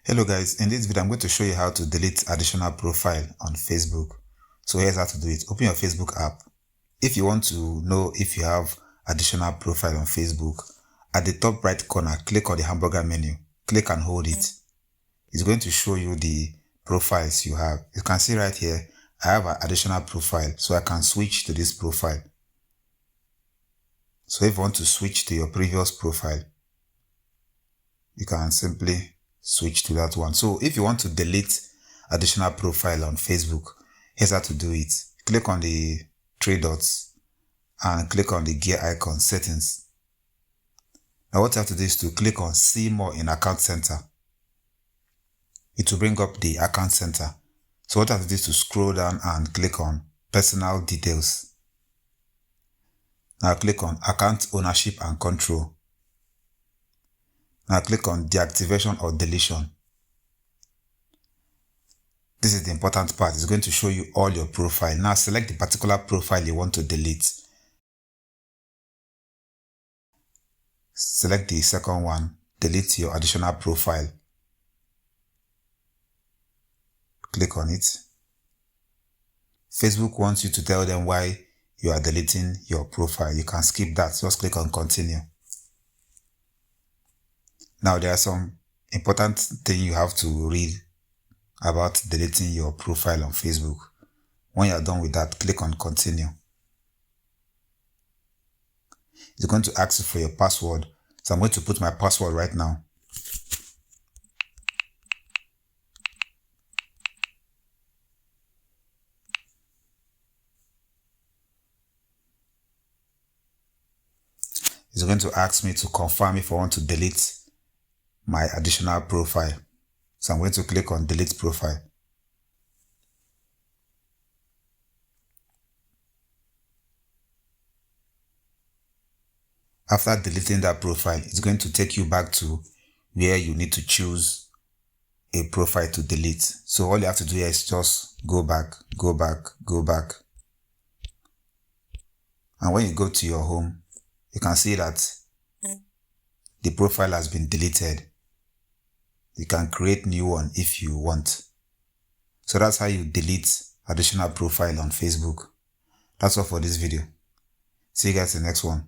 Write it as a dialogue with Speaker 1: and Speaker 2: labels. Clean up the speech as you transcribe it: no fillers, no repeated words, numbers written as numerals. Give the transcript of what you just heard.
Speaker 1: Hello guys, in this video I'm going to show you how to delete additional profile on Facebook. So here's how to do it. Open your Facebook app. If you want to know if you have additional profile on Facebook, at the top right corner, click on the hamburger menu. Click and hold it. It's going to show you the profiles you have. You can see right here, I have an additional profile, so I can switch to this profile. So if you want to switch to your previous profile, you can simply switch to that one. So if you want to delete additional profile on Facebook, here's how to do it. Click on the three dots and click on the gear icon settings. Now what you have to do is to click on see more in account center. It will bring up the account center. So what you have to do is to scroll down and click on personal details. Now click on account ownership and control. Now click on deactivation or deletion. This is the important part. It's going to show you all your profile. Now select the particular profile you want to delete. Select the second one, delete your additional profile. Click on it. Facebook wants you to tell them why you are deleting your profile. You can skip that. Just click on continue. Now there are some important things you have to read about deleting your profile on Facebook. When you are done with that, click on continue. It's going to ask you for your password. So I'm going to put my password right now. It's going to ask me to confirm if I want to delete my additional profile. So I'm going to click on delete profile. After deleting that profile, it's going to take you back to where you need to choose a profile to delete. So all you have to do here is just go back. And when you go to your home, you can see that the profile has been deleted. You can create new one if you want. So that's how you delete additional profile on Facebook. That's all for this video. See you guys in the next one.